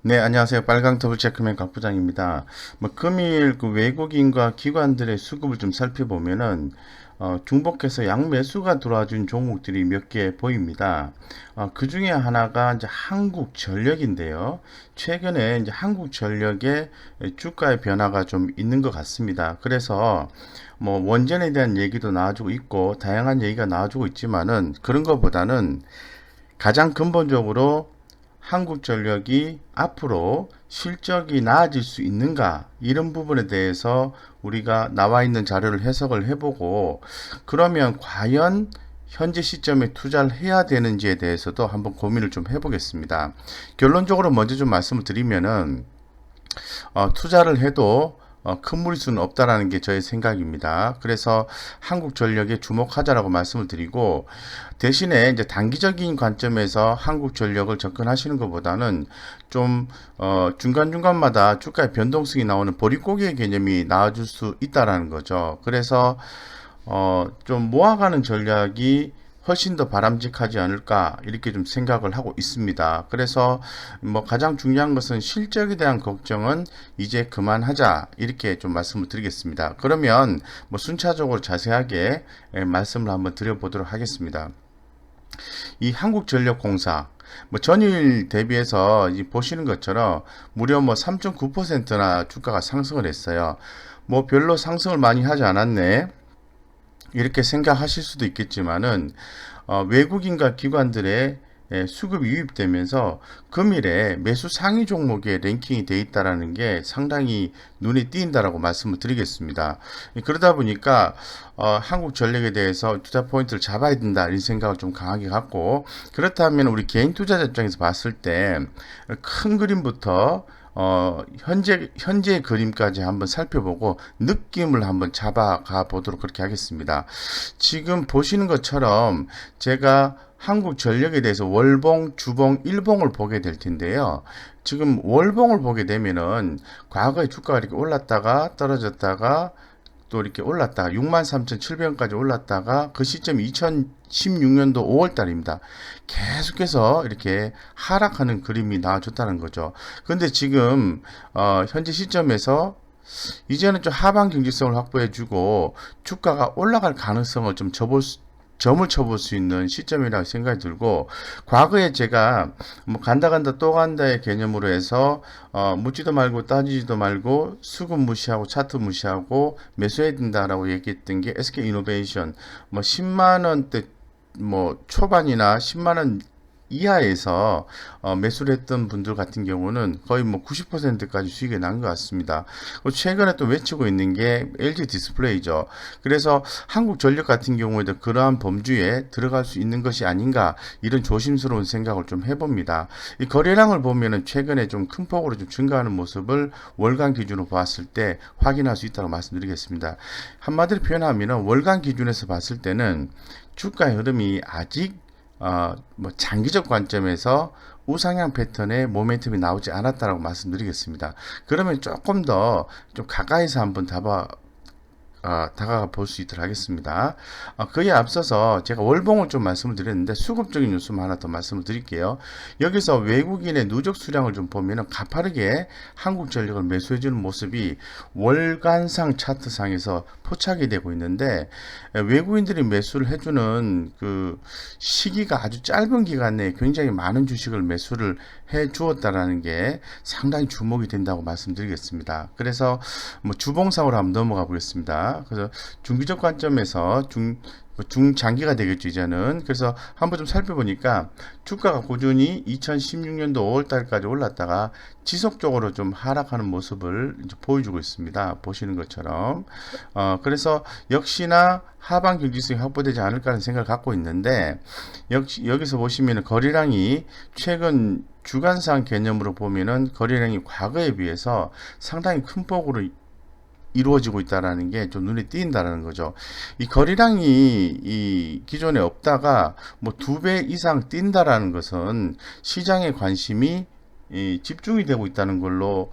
네, 안녕하세요. 빨강 더블 체크맨 곽 부장입니다. 금일 그 외국인과 기관들의 수급을 좀 살펴보면은 중복해서 양매수가 들어와준 종목들이 몇 개 보입니다. 그 중에 하나가 이제 한국전력인데요. 최근에 이제 한국전력의 주가의 변화가 좀 있는 것 같습니다. 그래서 원전에 대한 얘기도 나와주고 있고 다양한 얘기가 나와주고 있지만은 그런 것보다는 가장 근본적으로 한국전력이 앞으로 실적이 나아질 수 있는가 이런 부분에 대해서 우리가 나와 있는 자료를 해석을 해보고 그러면 과연 현재 시점에 투자를 해야 되는지에 대해서도 한번 고민을 좀 해보겠습니다. 결론적으로 먼저 좀 말씀을 드리면은 투자를 해도 큰 무리수는 없다라는 게 저의 생각입니다. 그래서 한국전력에 주목하자라고 말씀을 드리고 대신에 이제 단기적인 관점에서 한국전력을 접근하시는 것보다는 좀 중간중간마다 주가의 변동성이 나오는 보릿고개의 개념이 나와줄 수 있다라는 거죠. 그래서 좀 모아가는 전략이 훨씬 더 바람직하지 않을까 이렇게 좀 생각을 하고 있습니다. 그래서 가장 중요한 것은 실적에 대한 걱정은 이제 그만하자 이렇게 좀 말씀을 드리겠습니다. 그러면 순차적으로 자세하게 말씀을 한번 드려보도록 하겠습니다. 이 한국전력공사 전일 대비해서 보시는 것처럼 무려 3.9%나 주가가 상승을 했어요. 별로 상승을 많이 하지 않았네. 이렇게 생각하실 수도 있겠지만은 외국인과 기관들의 수급이 유입되면서 금일에 매수 상위 종목에 랭킹이 돼 있다라는 게 상당히 눈에 띄인다라고 말씀을 드리겠습니다. 그러다 보니까 한국전력에 대해서 투자 포인트를 잡아야 된다 이런 생각을 좀 강하게 갖고 그렇다면 우리 개인 투자자 입장에서 봤을 때 큰 그림부터 현재 그림까지 한번 살펴보고 느낌을 한번 잡아가 보도록 그렇게 하겠습니다. 지금 보시는 것처럼 제가 한국전력에 대해서 월봉, 주봉, 일봉을 보게 될 텐데요. 지금 월봉을 보게 되면은 과거에 주가가 이렇게 올랐다가 떨어졌다가 또 이렇게 올랐다가 63,700원까지 올랐다가 그 시점이 2016년도 5월 달입니다. 계속해서 이렇게 하락하는 그림이 나와줬다는 거죠. 근데 지금 현재 시점에서 이제는 좀 하방 경직성을 확보해주고 주가가 올라갈 가능성을 좀 점을 쳐볼 수 있는 시점이라고 생각이 들고 과거에 제가 간다 간다 또 간다의 개념으로 해서 묻지도 말고 따지지도 말고 수급 무시하고 차트 무시하고 매수해야 된다라고 얘기했던 게 SK이노베이션 10만 원대 초반이나 10만 원 이하에서 매수를 했던 분들 같은 경우는 거의 90%까지 수익이 난 것 같습니다. 최근에 또 외치고 있는 게 LG 디스플레이죠. 그래서 한국전력 같은 경우에도 그러한 범주에 들어갈 수 있는 것이 아닌가 이런 조심스러운 생각을 좀 해봅니다. 이 거래량을 보면은 최근에 좀 큰 폭으로 좀 증가하는 모습을 월간 기준으로 봤을 때 확인할 수 있다고 말씀드리겠습니다. 한마디로 표현하면 월간 기준에서 봤을 때는 주가의 흐름이 아직 장기적 관점에서 우상향 패턴의 모멘텀이 나오지 않았다라고 말씀드리겠습니다. 그러면 조금 더 좀 가까이서 한번 다가가 볼 수 있도록 하겠습니다. 그에 앞서서 제가 월봉을 좀 말씀을 드렸는데 수급적인 요소만 하나 더 말씀을 드릴게요. 여기서 외국인의 누적 수량을 좀 보면은 가파르게 한국전력을 매수해주는 모습이 월간상 차트상에서 포착이 되고 있는데 외국인들이 매수를 해주는 그 시기가 아주 짧은 기간 내에 굉장히 많은 주식을 매수를 해 주었다라는 게 상당히 주목이 된다고 말씀드리겠습니다. 그래서 주봉상으로 한번 넘어가 보겠습니다. 그래서 중기적 관점에서 중장기가 되겠죠, 이제는. 그래서 한번 좀 살펴보니까 주가가 꾸준히 2016년도 5월 달까지 올랐다가 지속적으로 좀 하락하는 모습을 이제 보여주고 있습니다. 보시는 것처럼. 그래서 역시나 하방 경직성이 확보되지 않을까 하는 생각을 갖고 있는데, 여기서 보시면 거래량이 최근 주간상 개념으로 보면은 거래량이 과거에 비해서 상당히 큰 폭으로 이루어지고 있다라는 게 좀 눈에 띄인다라는 거죠. 이 거래량이 이 기존에 없다가 2배 이상 뛴다라는 것은 시장의 관심이 집중이 되고 있다는 걸로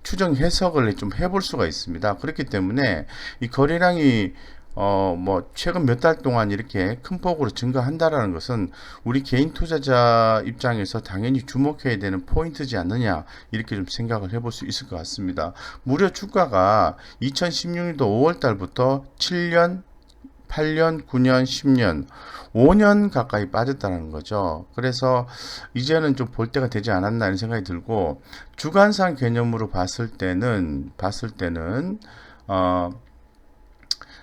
추정 해석을 좀 해볼 수가 있습니다. 그렇기 때문에 이 거래량이 뭐 최근 몇 달 동안 이렇게 큰 폭으로 증가한다라는 것은 우리 개인 투자자 입장에서 당연히 주목해야 되는 포인트지 않느냐 이렇게 좀 생각을 해볼 수 있을 것 같습니다. 무려 주가가 2016년도 5월 달부터 7년 8년, 9년, 10년, 5년 가까이 빠졌다는 거죠. 그래서 이제는 좀 볼 때가 되지 않았나 이런 생각이 들고 주간상 개념으로 봤을 때는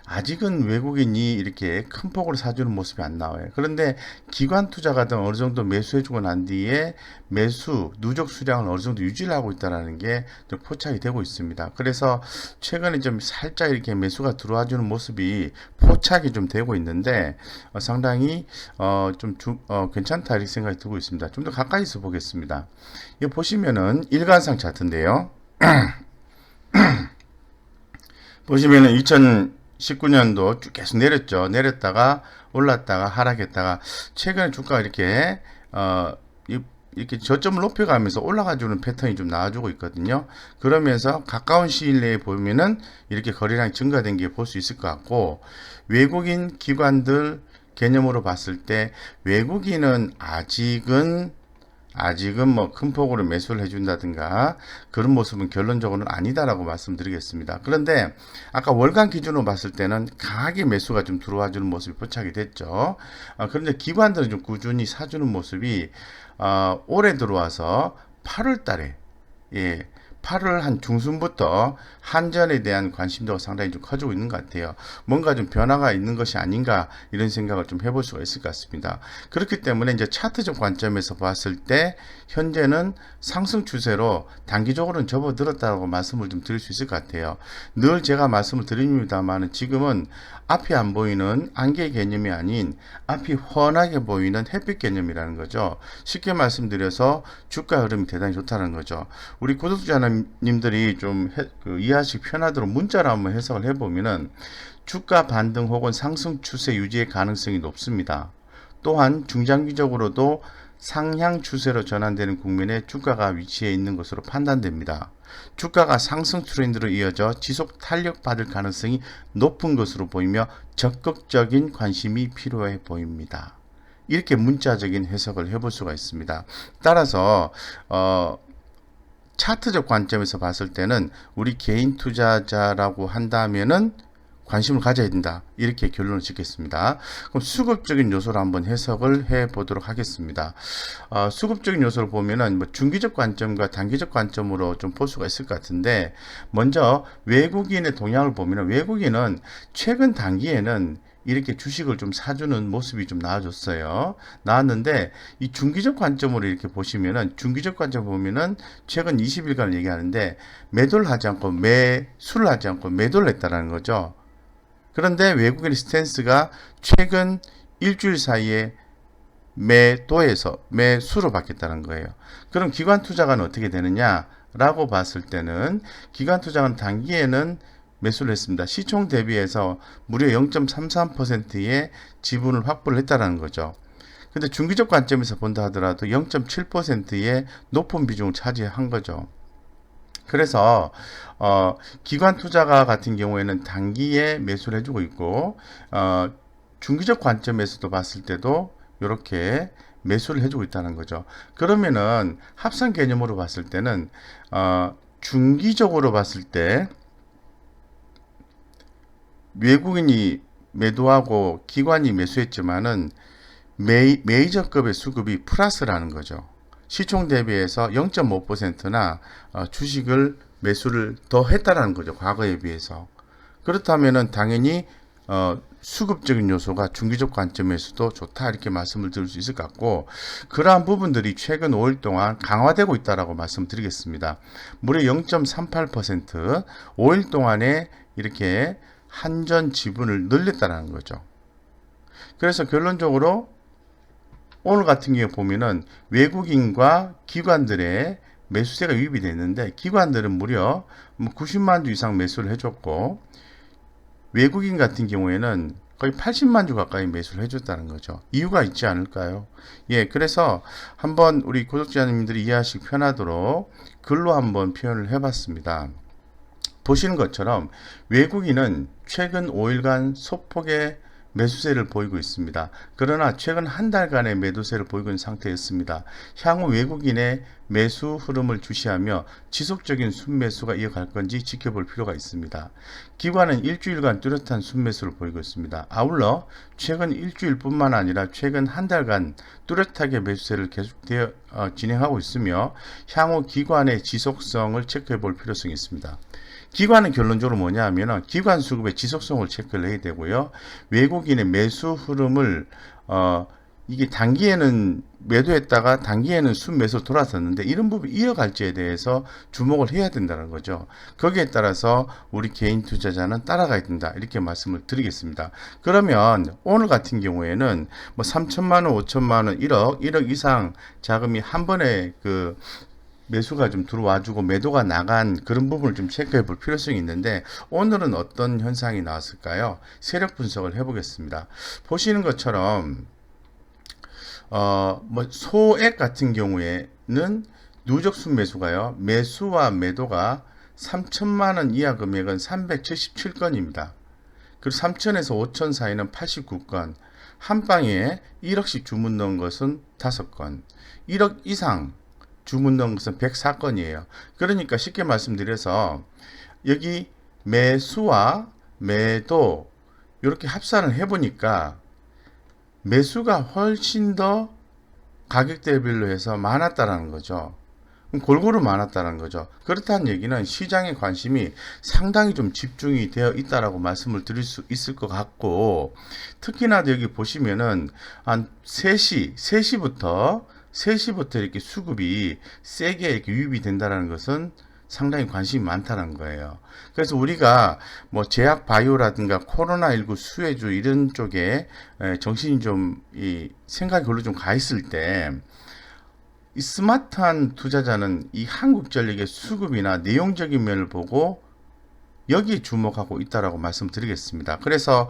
아직은 외국인이 이렇게 큰 폭으로 사주는 모습이 안 나와요. 그런데 기관 투자가든 어느 정도 매수해주고 난 뒤에 누적 수량을 어느 정도 유지를 하고 있다는 게 좀 포착이 되고 있습니다. 그래서 최근에 좀 살짝 이렇게 매수가 들어와주는 모습이 포착이 좀 되고 있는데 상당히 괜찮다 이렇게 생각이 들고 있습니다. 좀 더 가까이서 보겠습니다. 이 보시면은 일간상 차트인데요. 보시면은 2019년도 쭉 계속 내렸죠. 내렸다가 올랐다가 하락했다가 최근에 주가가 이렇게 저점을 높여가면서 올라가주는 패턴이 좀 나와주고 있거든요. 그러면서 가까운 시일 내에 보면은 이렇게 거래량이 증가된 게 볼 수 있을 것 같고 외국인 기관들 개념으로 봤을 때 외국인은 아직은 뭐 큰 폭으로 매수를 해준다든가 그런 모습은 결론적으로는 아니다라고 말씀드리겠습니다. 그런데 아까 월간 기준으로 봤을 때는 강하게 매수가 좀 들어와 주는 모습이 포착이 됐죠. 그런데 기관들은 좀 꾸준히 사주는 모습이 올해 들어와서 8월 달에 8월 한 중순부터 한전에 대한 관심도가 상당히 좀 커지고 있는 것 같아요. 뭔가 좀 변화가 있는 것이 아닌가 이런 생각을 좀 해볼 수가 있을 것 같습니다. 그렇기 때문에 이제 차트적 관점에서 봤을 때 현재는 상승 추세로 단기적으로는 접어들었다고 말씀을 좀 드릴 수 있을 것 같아요. 늘 제가 말씀을 드립니다만 지금은 앞이 안 보이는 안개 개념이 아닌 앞이 훤하게 보이는 햇빛 개념이라는 거죠. 쉽게 말씀드려서 주가 흐름이 대단히 좋다는 거죠. 우리 구독자님들이 좀 이해하시기 편하도록 문자로 한번 해석을 해보면은 주가 반등 혹은 상승 추세 유지의 가능성이 높습니다. 또한 중장기적으로도 상향 추세로 전환되는 국면에 주가가 위치해 있는 것으로 판단됩니다. 주가가 상승 트렌드로 이어져 지속 탄력받을 가능성이 높은 것으로 보이며 적극적인 관심이 필요해 보입니다. 이렇게 문자적인 해석을 해볼 수가 있습니다. 따라서 차트적 관점에서 봤을 때는 우리 개인 투자자라고 한다면은 관심을 가져야 된다. 이렇게 결론을 짓겠습니다. 그럼 수급적인 요소를 한번 해석을 해 보도록 하겠습니다. 수급적인 요소를 보면은 뭐 중기적 관점과 단기적 관점으로 좀 볼 수가 있을 것 같은데 먼저 외국인의 동향을 보면은 외국인은 최근 단기에는 이렇게 주식을 좀 사주는 모습이 좀 나왔는데 이 중기적 관점으로 이렇게 보시면은 중기적 관점 보면은 최근 20일간을 얘기하는데 매수를 하지 않고 매도를 했다라는 거죠. 그런데 외국인의 스탠스가 최근 일주일 사이에 매도에서 매수로 바뀌었다는 거예요. 그럼 기관 투자가는 어떻게 되느냐라고 봤을 때는 기관 투자가는 단기에는 매수를 했습니다. 시총 대비해서 무려 0.33%의 지분을 확보를 했다는 거죠. 근데 중기적 관점에서 본다 하더라도 0.7%의 높은 비중을 차지한 거죠. 그래서 기관 투자가 같은 경우에는 단기에 매수를 해주고 있고 중기적 관점에서도 봤을 때도 이렇게 매수를 해주고 있다는 거죠. 그러면은 합산 개념으로 봤을 때는 중기적으로 봤을 때 외국인이 매도하고 기관이 매수했지만은 메이저급의 수급이 플러스라는 거죠. 시총 대비해서 0.5%나 주식을 매수를 더 했다라는 거죠. 과거에 비해서. 그렇다면은 당연히 수급적인 요소가 중기적 관점에서도 좋다 이렇게 말씀을 드릴 수 있을 것 같고 그러한 부분들이 최근 5일 동안 강화되고 있다라고 말씀드리겠습니다. 무려 0.38% 5일 동안에 이렇게 한전 지분을 늘렸다는 거죠. 그래서 결론적으로 오늘 같은 경우에 보면은 외국인과 기관들의 매수세가 유입이 됐는데 기관들은 무려 90만 주 이상 매수를 해줬고 외국인 같은 경우에는 거의 80만 주 가까이 매수를 해줬다는 거죠. 이유가 있지 않을까요? 그래서 한번 우리 구독자님들이 이해하시기 편하도록 글로 한번 표현을 해봤습니다. 보시는 것처럼 외국인은 최근 5일간 소폭의 매수세를 보이고 있습니다. 그러나 최근 한 달간의 매도세를 보이고 있는 상태였습니다. 향후 외국인의 매수 흐름을 주시하며 지속적인 순매수가 이어갈 건지 지켜볼 필요가 있습니다. 기관은 일주일간 뚜렷한 순매수를 보이고 있습니다. 아울러 최근 일주일뿐만 아니라 최근 한 달간 뚜렷하게 매수세를 계속되어 진행하고 있으며 향후 기관의 지속성을 체크해 볼 필요성이 있습니다. 기관은 결론적으로 뭐냐 하면 기관 수급의 지속성을 체크를 해야 되고요. 외국인의 매수 흐름을 이게 단기에는 매도했다가 단기에는 순매수 돌아섰는데 이런 부분 이어갈지에 대해서 주목을 해야 된다는 거죠. 거기에 따라서 우리 개인 투자자는 따라가야 된다. 이렇게 말씀을 드리겠습니다. 그러면 오늘 같은 경우에는 뭐 3천만 원, 5천만 원, 1억 이상 자금이 한 번에 매수가 좀 들어와주고 매도가 나간 그런 부분을 좀 체크해 볼 필요성이 있는데 오늘은 어떤 현상이 나왔을까요? 세력 분석을 해보겠습니다. 보시는 것처럼 뭐 소액 같은 경우에는 누적 순매수가요. 매수와 매도가 3천만 원 이하 금액은 377건입니다. 그리고 3천에서 5천 사이는 89건, 한 방에 1억씩 주문 넣은 것은 5건, 1억 이상 주문 넣은 것은 104건이에요. 그러니까 쉽게 말씀드려서 여기 매수와 매도 이렇게 합산을 해보니까 매수가 훨씬 더 가격대별로 해서 많았다라는 거죠. 골고루 많았다는 거죠. 그렇다는 얘기는 시장의 관심이 상당히 좀 집중이 되어 있다라고 말씀을 드릴 수 있을 것 같고, 특히나 여기 보시면은 한 3시부터 이렇게 수급이 세게 이렇게 유입이 된다는 것은 상당히 관심이 많다는 거예요. 그래서 우리가 뭐 제약 바이오라든가 코로나19 수혜주 이런 쪽에 정신이 좀 생각이 걸로 좀 가 있을 때 이 스마트한 투자자는 이 한국전력의 수급이나 내용적인 면을 보고 여기에 주목하고 있다라고 말씀드리겠습니다. 그래서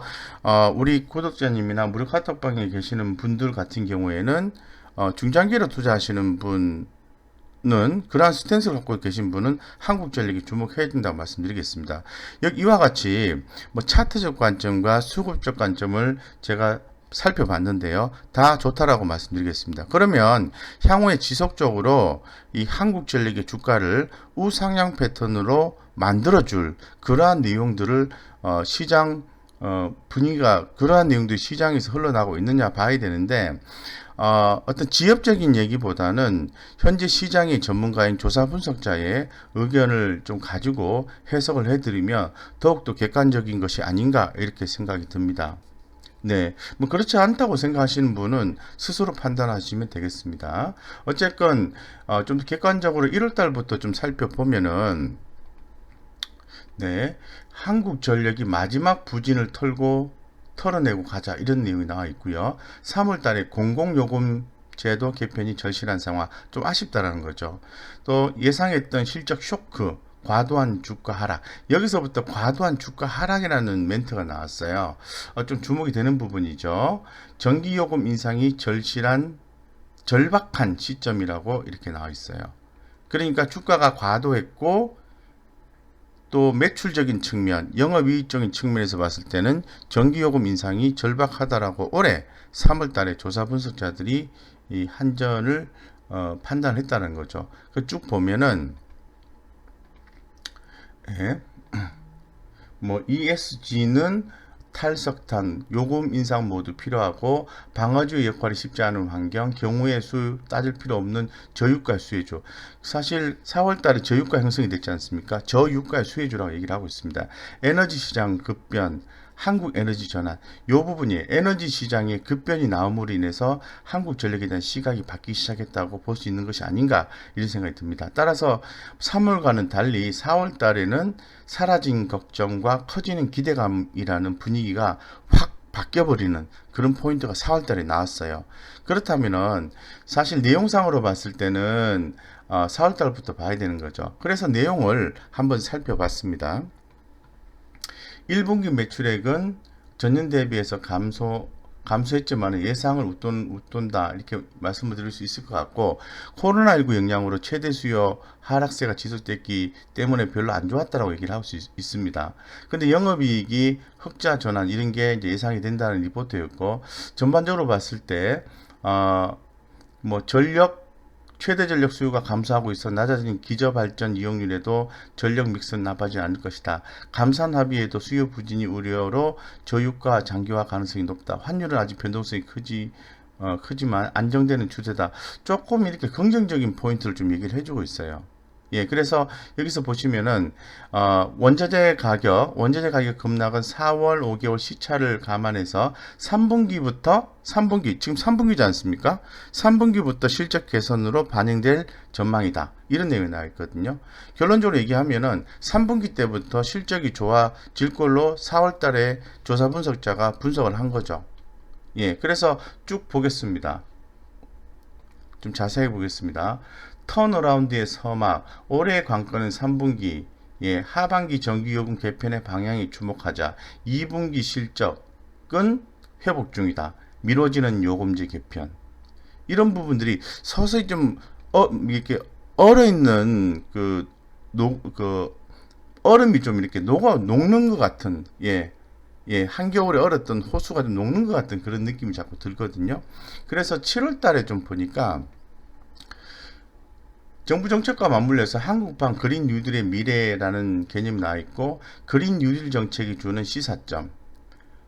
우리 구독자님이나 무료 카톡방에 계시는 분들 같은 경우에는 중장기로 투자하시는 분은 그러한 스탠스를 갖고 계신 분은 한국전력에 주목해야 된다고 말씀드리겠습니다. 여기 이와 같이 뭐 차트적 관점과 수급적 관점을 제가 살펴봤는데요. 다 좋다라고 말씀드리겠습니다. 그러면 향후에 지속적으로 이 한국전력의 주가를 우상향 패턴으로 만들어줄 그러한 내용들을 시장 분위기가 그러한 내용들이 시장에서 흘러나오고 있느냐 봐야 되는데 어떤 지엽적인 얘기보다는 현재 시장의 전문가인 조사 분석자의 의견을 좀 가지고 해석을 해드리면 더욱더 객관적인 것이 아닌가 이렇게 생각이 듭니다. 네, 뭐 그렇지 않다고 생각하시는 분은 스스로 판단하시면 되겠습니다. 어쨌건 좀 객관적으로 1월 달부터 좀 살펴보면은 네, 한국전력이 마지막 부진을 털어내고 가자 이런 내용이 나와 있고요. 3월 달에 공공요금 제도 개편이 절실한 상황, 좀 아쉽다라는 거죠. 또 예상했던 실적 쇼크, 과도한 주가 하락. 여기서부터 과도한 주가 하락이라는 멘트가 나왔어요. 좀 주목이 되는 부분이죠. 전기요금 인상이 절박한 시점이라고 이렇게 나와 있어요. 그러니까 주가가 과도했고 또 매출적인 측면, 영업이익적인 측면에서 봤을 때는 전기요금 인상이 절박하다라고 올해 3월 달에 조사 분석자들이 이 한전을 판단했다는 거죠. 그 쭉 보면은 뭐 ESG는 탈석탄, 요금 인상 모두 필요하고 방어주의 역할이 쉽지 않은 환경, 경우의 수 따질 필요 없는 저유가 수혜주. 사실 4월 달에 저유가 형성이 됐지 않습니까? 저유가의 수혜주라고 얘기를 하고 있습니다. 에너지 시장 급변, 한국 에너지 전환, 이 부분이 에너지 시장의 급변이 나옴으로 인해서 한국전력에 대한 시각이 바뀌기 시작했다고 볼 수 있는 것이 아닌가 이런 생각이 듭니다. 따라서 3월과는 달리 4월 달에는 사라진 걱정과 커지는 기대감이라는 분위기가 확 바뀌어버리는 그런 포인트가 4월 달에 나왔어요. 그렇다면은 사실 내용상으로 봤을 때는 4월 달부터 봐야 되는 거죠. 그래서 내용을 한번 살펴봤습니다. 1분기 매출액은 전년 대비해서 감소 감소했지만 예상을 웃돈다 이렇게 말씀을 드릴 수 있을 것 같고, 코로나19 영향으로 최대 수요 하락세가 지속됐기 때문에 별로 안 좋았다라고 얘기를 할 수 있습니다. 근데 영업이익이 흑자 전환 이런 게 이제 예상이 된다는 리포트였고, 전반적으로 봤을 때 뭐 최대 전력 수요가 감소하고 있어 낮아진 기저발전 이용률에도 전력 믹스는 나빠지지 않을 것이다. 감산 합의에도 수요 부진이 우려로 저유가 장기화 가능성이 높다. 환율은 아직 변동성이 크지만 안정되는 추세다. 조금 이렇게 긍정적인 포인트를 좀 얘기를 해주고 있어요. 예, 그래서 여기서 보시면은 원자재 가격 급락은 4월 5개월 시차를 감안해서 3분기 지금 3분기지 않습니까? 3분기부터 실적 개선으로 반영될 전망이다. 이런 내용이 나와 있거든요. 결론적으로 얘기하면은 3분기 때부터 실적이 좋아질 걸로 4월 달에 조사 분석자가 분석을 한 거죠. 예, 그래서 쭉 보겠습니다. 좀 자세히 보겠습니다. 턴어라운드의 서막, 올해의 관건은 3분기, 예, 하반기 정기요금 개편의 방향에 주목하자. 2분기 실적은 회복 중이다. 미뤄지는 요금제 개편. 이런 부분들이 서서히 좀 이렇게 얼어있는 얼음이 좀 이렇게 녹는 것 같은, 한겨울에 얼었던 호수가 좀 녹는 것 같은 그런 느낌이 자꾸 들거든요. 그래서 7월 달에 좀 보니까 정부 정책과 맞물려서 한국판 그린 뉴딜의 미래라는 개념이 나와 있고, 그린 뉴딜 정책이 주는 시사점,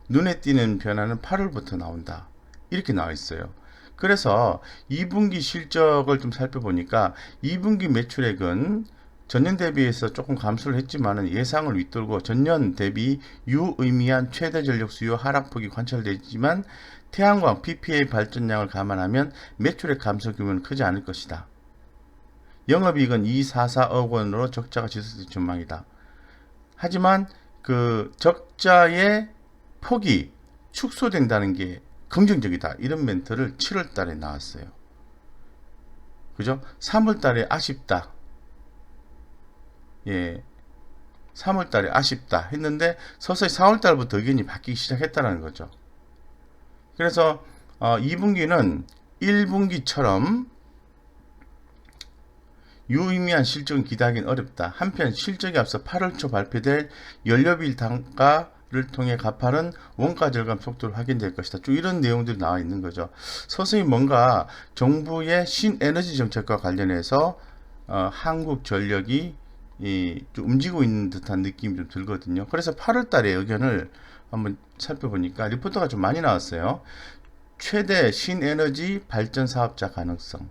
눈에 띄는 변화는 8월부터 나온다. 이렇게 나와 있어요. 그래서 2분기 실적을 좀 살펴보니까 2분기 매출액은 전년 대비해서 조금 감소를 했지만 예상을 윗돌고 전년 대비 유의미한 최대 전력 수요 하락폭이 관찰되지만 태양광 PPA 발전량을 감안하면 매출액 감소 규모는 크지 않을 것이다. 영업이익은 244억 원으로 적자가 지속될 전망이다. 하지만 그 적자의 폭이 축소된다는 게 긍정적이다. 이런 멘트를 7월 달에 나왔어요. 그죠? 3월 달에 아쉽다. 예. 3월 달에 아쉽다 했는데 서서히 4월 달부터 의견이 바뀌기 시작했다는 거죠. 그래서 2분기는 1분기처럼 유의미한 실적은 기대하기는 어렵다. 한편 실적에 앞서 8월 초 발표될 연료비 단가를 통해 가파른 원가 절감 속도를 확인될 것이다. 쭉 이런 내용들이 나와 있는 거죠. 서서히 뭔가 정부의 신에너지 정책과 관련해서 한국전력이 좀 움직이고 있는 듯한 느낌이 좀 들거든요. 그래서 8월 달에 의견을 한번 살펴보니까 리포터가 좀 많이 나왔어요. 최대 신에너지 발전 사업자 가능성,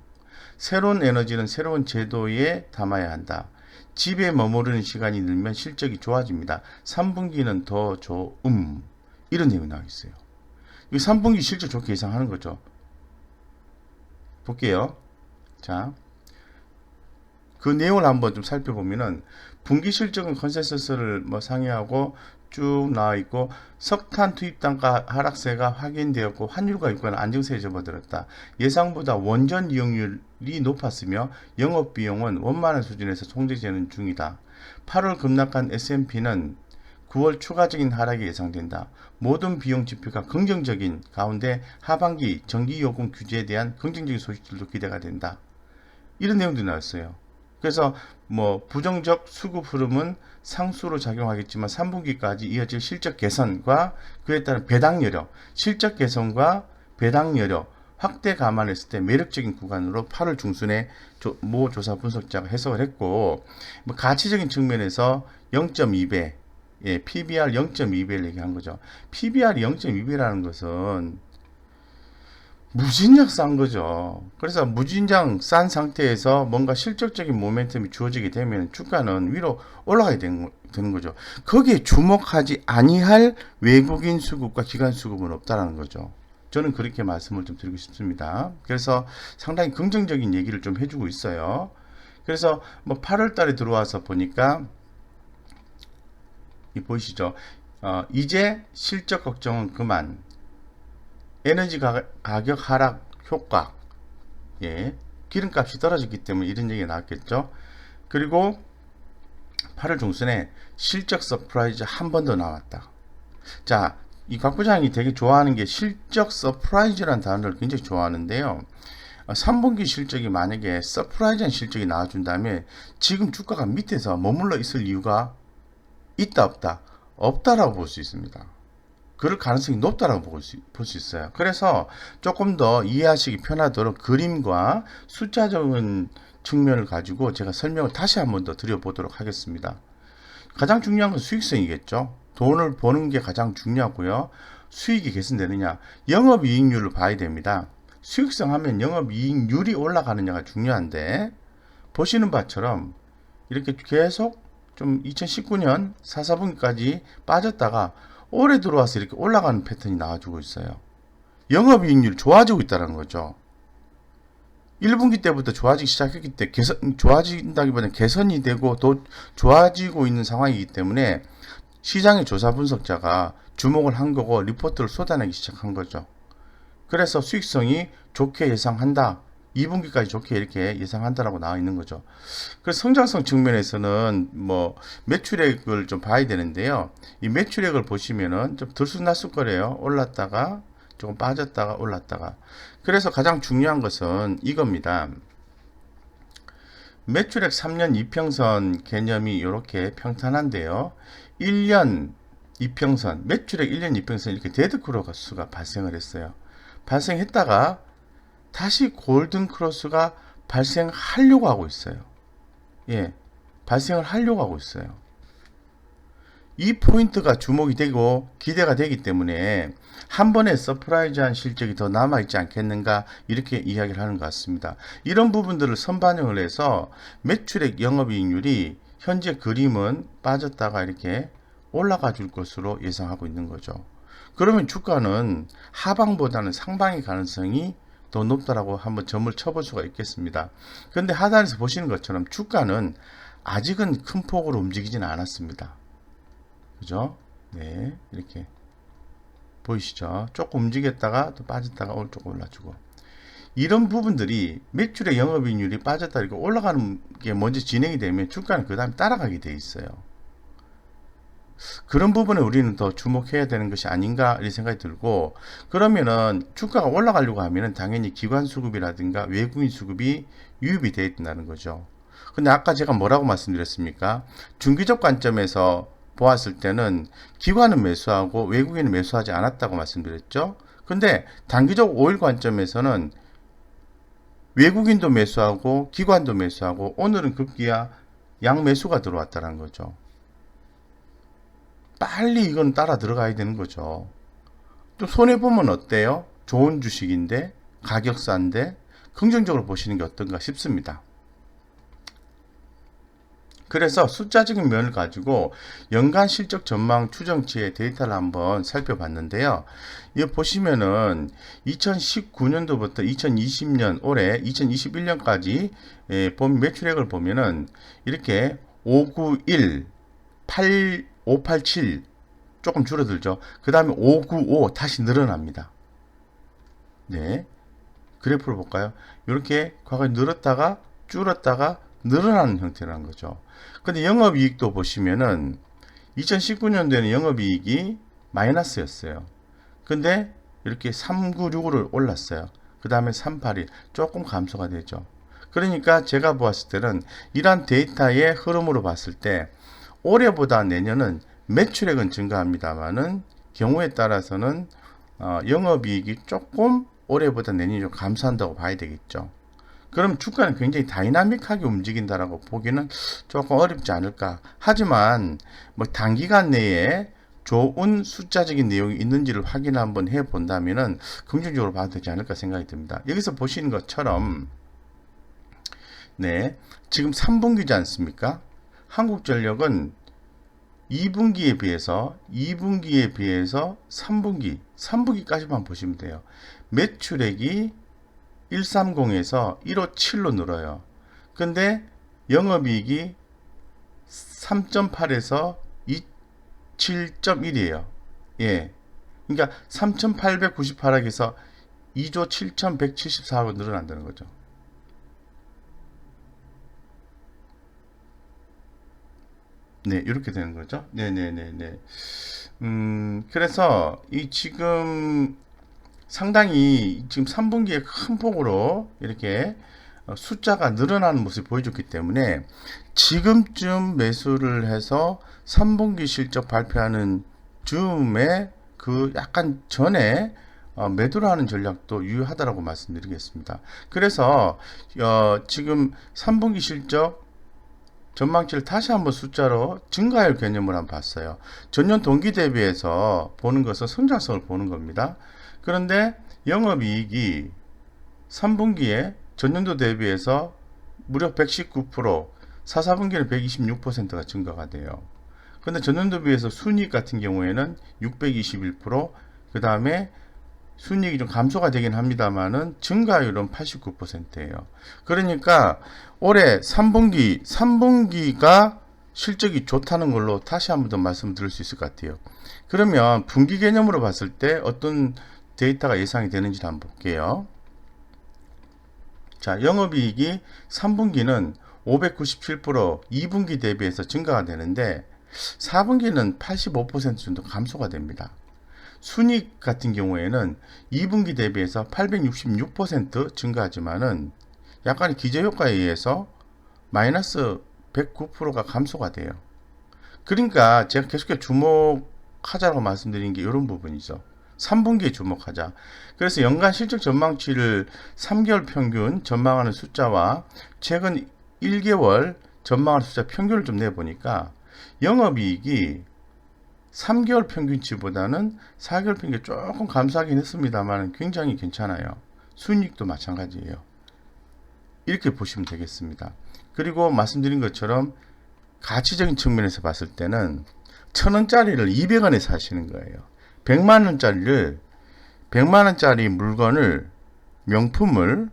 새로운 에너지는 새로운 제도에 담아야 한다. 집에 머무르는 시간이 늘면 실적이 좋아집니다. 3분기는 더 좋음. 이런 내용이 나와 있어요. 이 3분기 실적 좋게 예상하는 거죠. 볼게요. 자, 그 내용을 한번 좀 살펴보면은 분기 실적은 컨센서스를 상회하고 쭉 나와 있고, 석탄 투입 단가 하락세가 확인되었고 환율과 유가는 안정세에 접어들었다. 예상보다 원전 이용률이 높았으며 영업 비용은 원만한 수준에서 통제되는 중이다. 8월 급락한 S&P는 9월 추가적인 하락이 예상된다. 모든 비용 지표가 긍정적인 가운데 하반기 전기요금 규제에 대한 긍정적인 소식들도 기대가 된다. 이런 내용도 나왔어요. 그래서 부정적 수급 흐름은 상수로 작용하겠지만 3분기까지 이어질 실적 개선과 그에 따른 배당 여력, 실적 개선과 배당 여력 확대 감안했을 때 매력적인 구간으로 8월 중순에 모 조사 분석자가 해석을 했고, 가치적인 측면에서 0.2배, PBR 0.2배를 얘기한 거죠. PBR이 0.2배라는 것은 무진장 싼 거죠. 그래서 무진장 싼 상태에서 뭔가 실적적인 모멘텀이 주어지게 되면 주가는 위로 올라가야 되는 거죠. 거기에 주목하지 아니할 외국인 수급과 기관 수급은 없다라는 거죠. 저는 그렇게 말씀을 좀 드리고 싶습니다. 그래서 상당히 긍정적인 얘기를 좀 해주고 있어요. 그래서 8월 달에 들어와서 보니까 보이시죠? 이제 실적 걱정은 그만. 에너지 가격 하락 효과, 기름값이 떨어졌기 때문에 이런 얘기가 나왔겠죠. 그리고 8월 중순에 실적 서프라이즈 한 번 더 나왔다. 자, 이 곽 부장이 되게 좋아하는 게 실적 서프라이즈라는 단어를 굉장히 좋아하는데요. 3분기 실적이 만약에 서프라이즈한 실적이 나와준다면 지금 주가가 밑에서 머물러 있을 이유가 있다 없다? 없다라고 볼 수 있습니다. 그럴 가능성이 높다라고 볼 수 있어요. 그래서 조금 더 이해하시기 편하도록 그림과 숫자적인 측면을 가지고 제가 설명을 다시 한번 더 드려보도록 하겠습니다. 가장 중요한 건 수익성이겠죠. 돈을 버는 게 가장 중요하고요. 수익이 개선되느냐, 영업이익률을 봐야 됩니다. 수익성 하면 영업이익률이 올라가느냐가 중요한데, 보시는 바처럼 이렇게 계속 좀 2019년 4, 4분기까지 빠졌다가 올해 들어와서 이렇게 올라가는 패턴이 나와주고 있어요. 영업이익률이 좋아지고 있다는 거죠. 1분기 때부터 좋아지기 시작했기 때문에 좋아진다기보다는 개선이 되고 더 좋아지고 있는 상황이기 때문에 시장의 조사 분석자가 주목을 한 거고 리포트를 쏟아내기 시작한 거죠. 그래서 수익성이 좋게 예상한다. 2분기까지 좋게 이렇게 예상한다라고 나와 있는 거죠. 그래서 성장성 측면에서는 뭐 매출액을 좀 봐야 되는데요. 이 매출액을 보시면은 좀 들쑥날쑥거려요. 올랐다가 조금 빠졌다가 올랐다가. 그래서 가장 중요한 것은 이겁니다. 매출액 3년 이평선 개념이 이렇게 평탄한데요. 1년 이평선, 매출액 1년 이평선 이렇게 데드 크로스가 발생을 했어요. 발생했다가 다시 골든 크로스가 발생하려고 하고 있어요. 예, 발생을 하려고 하고 있어요. 이 포인트가 주목이 되고 기대가 되기 때문에 한 번에 서프라이즈한 실적이 더 남아있지 않겠는가 이렇게 이야기를 하는 것 같습니다. 이런 부분들을 선반영을 해서 매출액 영업이익률이 현재 그림은 빠졌다가 이렇게 올라가 줄 것으로 예상하고 있는 거죠. 그러면 주가는 하방보다는 상방의 가능성이 더 높다라고 한번 점을 쳐볼 수가 있겠습니다. 그런데 하단에서 보시는 것처럼 주가는 아직은 큰 폭으로 움직이진 않았습니다. 그죠? 네, 이렇게 보이시죠? 조금 움직였다가 또 빠졌다가 조금 올라주고 이런 부분들이 매출의 영업이익률이 빠졌다 이렇게 올라가는 게 먼저 진행이 되면 주가는 그 다음에 따라가게 돼 있어요. 그런 부분에 우리는 더 주목해야 되는 것이 아닌가 이런 생각이 들고 그러면은 주가가 올라가려고 하면은 당연히 기관 수급이라든가 외국인 수급이 유입이 되어야 된다는 거죠. 근데 아까 제가 뭐라고 말씀드렸습니까? 중기적 관점에서 보았을 때는 기관은 매수하고 외국인은 매수하지 않았다고 말씀드렸죠. 근데 단기적 5일 관점에서는 외국인도 매수하고 기관도 매수하고 오늘은 급기야 양매수가 들어왔다는 거죠. 빨리 이건 따라 들어가야 되는 거죠. 좀 손해보면 어때요? 좋은 주식인데 가격 싼데 긍정적으로 보시는 게 어떤가 싶습니다. 그래서 숫자적인 면을 가지고 연간 실적 전망 추정치의 데이터를 한번 살펴봤는데요. 이거 보시면은 2019년도부터 2020년 올해 2021년까지 본 매출액을 보면은 이렇게 591, 587 조금 줄어들죠. 그 다음에 595 다시 늘어납니다. 네, 그래프를 볼까요? 이렇게 과거에 늘었다가 줄었다가 늘어나는 형태라는 거죠. 근데 영업이익도 보시면은 2019년도에는 영업이익이 마이너스였어요. 근데 이렇게 396을 올랐어요. 그 다음에 381 조금 감소가 되죠. 그러니까 제가 보았을 때는 이러한 데이터의 흐름으로 봤을 때 올해보다 내년은 매출액은 증가합니다만은 경우에 따라서는 영업이익이 조금 올해보다 내년이 좀 감소한다고 봐야 되겠죠. 그럼 주가는 굉장히 다이나믹하게 움직인다라고 보기는 조금 어렵지 않을까. 하지만 뭐 단기간 내에 좋은 숫자적인 내용이 있는지를 확인 한번 해 본다면은 긍정적으로 봐도 되지 않을까 생각이 듭니다. 여기서 보시는 것처럼 네, 지금 3분기지 않습니까? 한국전력은 2분기에 비해서 3분기까지만 보시면 돼요. 매출액이 130에서 157로 늘어요. 근데 영업이익이 3.8에서 27.1이에요. 예. 그러니까 3,898억에서 2조 7,174억으로 늘어난다는 거죠. 네, 이렇게 되는 거죠. 네네네네. 그래서 이 지금 상당히 지금 3분기에 큰 폭으로 이렇게 숫자가 늘어나는 모습을 보여줬기 때문에 지금쯤 매수를 해서 3분기 실적 발표하는 즈음에 그 약간 전에 매도를 하는 전략도 유효하다라고 말씀드리겠습니다. 그래서 지금 3분기 실적 전망치를 다시 한번 숫자로 증가율 개념으로 한번 봤어요. 전년 동기 대비해서 보는 것은 성장성을 보는 겁니다. 그런데 영업이익이 3분기에 전년도 대비해서 무려 119%, 4, 4분기는 126%가 증가가 돼요. 그런데 전년도 비해서 순이익 같은 경우에는 621%, 그 다음에 순이익이 좀 감소가 되긴 합니다만은 증가율은 89%예요. 그러니까 올해 3분기가 실적이 좋다는 걸로 다시 한번 더 말씀드릴 수 있을 것 같아요. 그러면 분기 개념으로 봤을 때 어떤 데이터가 예상이 되는지 한번 볼게요. 자, 영업이익이 3분기는 597% 2분기 대비해서 증가가 되는데 4분기는 85% 정도 감소가 됩니다. 순이익 같은 경우에는 2분기 대비해서 866% 증가하지만은 약간의 기저효과에 의해서 마이너스 109%가 감소가 돼요. 그러니까 제가 계속해서 주목하자고 말씀드린 게 이런 부분이죠. 3분기에 주목하자. 그래서 연간 실적 전망치를 3개월 평균 전망하는 숫자와 최근 1개월 전망하는 숫자 평균을 좀 내보니까 영업이익이 3개월 평균치보다는 4개월 평균이 조금 감소하긴 했습니다만 굉장히 괜찮아요. 순이익도 마찬가지예요. 이렇게 보시면 되겠습니다. 그리고 말씀드린 것처럼 가치적인 측면에서 봤을 때는 1,000원짜리를 200원에 사시는 거예요. 100만원짜리 물건을, 명품을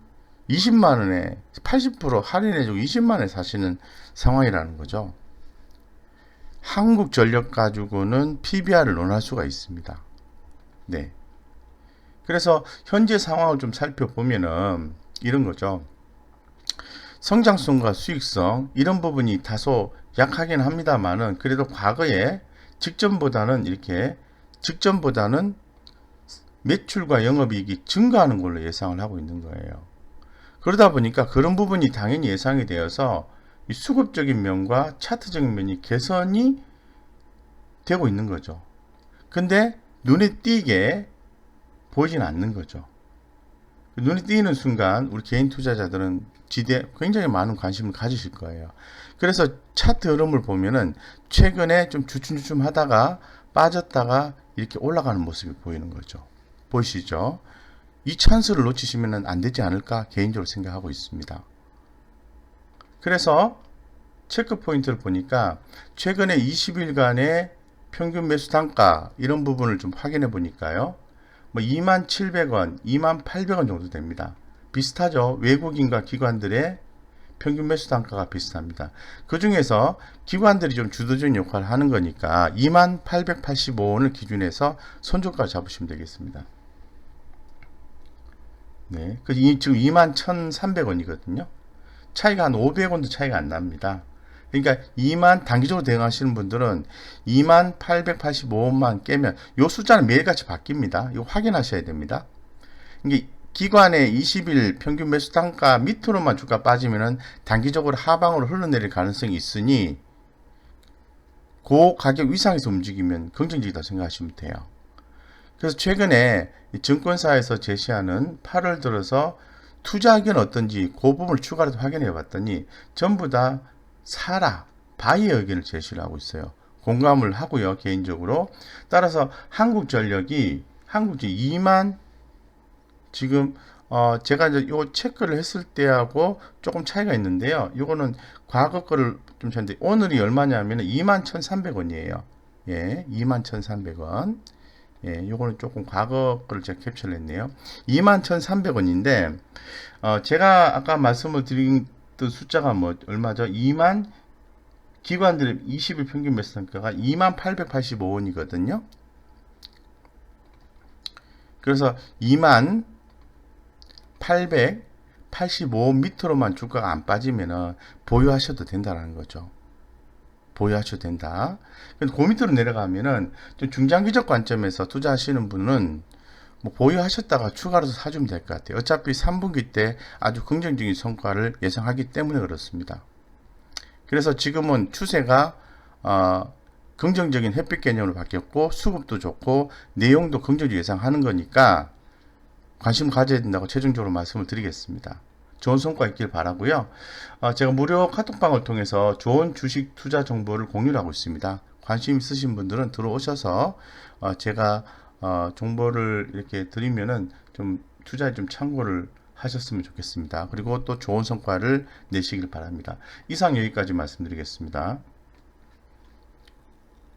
20만원에 80% 할인해주고 20만원에 사시는 상황이라는 거죠. 한국전력 가지고는 PBR을 논할 수가 있습니다. 네. 그래서 현재 상황을 좀 살펴보면은 이런 거죠. 성장성과 수익성 이런 부분이 다소 약하긴 합니다만은 그래도 과거에 직전보다는 매출과 영업이익이 증가하는 걸로 예상을 하고 있는 거예요. 그러다 보니까 그런 부분이 당연히 예상이 되어서 이 수급적인 면과 차트적인 면이 개선이 되고 있는 거죠. 근데 눈에 띄게 보이진 않는 거죠. 눈에 띄는 순간 우리 개인 투자자들은 굉장히 많은 관심을 가지실 거예요. 그래서 차트 흐름을 보면은 최근에 좀 주춤주춤 하다가 빠졌다가 이렇게 올라가는 모습이 보이는 거죠. 보이시죠? 이 찬스를 놓치시면 안 되지 않을까 개인적으로 생각하고 있습니다. 그래서 체크 포인트를 보니까 최근에 20일간의 평균 매수 단가 이런 부분을 좀 확인해 보니까요. 27,000원, 28,000원 정도 됩니다. 비슷하죠. 외국인과 기관들의 평균 매수 단가가 비슷합니다. 그 중에서 기관들이 좀 주도적인 역할을 하는 거니까 28,885원을 기준해서 손절가 잡으시면 되겠습니다. 네, 지금 21,300원이거든요. 차이가 한 500원도 차이가 안 납니다. 그러니까 단기적으로 대응하시는 분들은 28,885원만 깨면 이 숫자는 매일같이 바뀝니다. 이거 확인하셔야 됩니다. 이게 기관의 20일 평균 매수 단가 밑으로만 주가 빠지면은 단기적으로 하방으로 흘러내릴 가능성이 있으니 그 가격 위상에서 움직이면 긍정적이다 생각하시면 돼요. 그래서 최근에 증권사에서 제시하는 8월 들어서 투자하기는 어떤지 그 부분을 추가로 확인해 봤더니 전부 다 사라, 바이의 의견을 제시를 하고 있어요. 공감을 하고요, 개인적으로. 따라서 한국전력이 2만 지금 제가 이제 요 체크를 했을 때하고 조금 차이가 있는데요. 요거는 과거 거를 좀 찾는데 오늘이 얼마냐면 21,300원이에요. 예, 21,300원. 예, 요거는 조금 과거 거를 제가 캡처를 했네요. 21,300원인데 제가 아까 말씀을 드린 숫자가 얼마죠? 기관들의 20일 평균 매수 단가가 28,885원이거든요. 그래서 28,885원 밑으로만 주가가 안 빠지면 보유하셔도 된다는 거죠. 보유하셔도 된다. 근데 그 밑으로 내려가면은 좀 중장기적 관점에서 투자하시는 분은 뭐 보유하셨다가 추가로 사주면 될 것 같아요. 어차피 3분기 때 아주 긍정적인 성과를 예상하기 때문에 그렇습니다. 그래서 지금은 추세가 긍정적인 햇빛 개념으로 바뀌었고 수급도 좋고 내용도 긍정적으로 예상하는 거니까 관심 가져야 된다고 최종적으로 말씀을 드리겠습니다. 좋은 성과 있길 바라고요. 제가 무료 카톡방을 통해서 좋은 주식 투자 정보를 공유를 하고 있습니다. 관심 있으신 분들은 들어오셔서 제가 정보를 이렇게 드리면은 좀 투자에 좀 참고를 하셨으면 좋겠습니다. 그리고 또 좋은 성과를 내시길 바랍니다. 이상 여기까지 말씀드리겠습니다.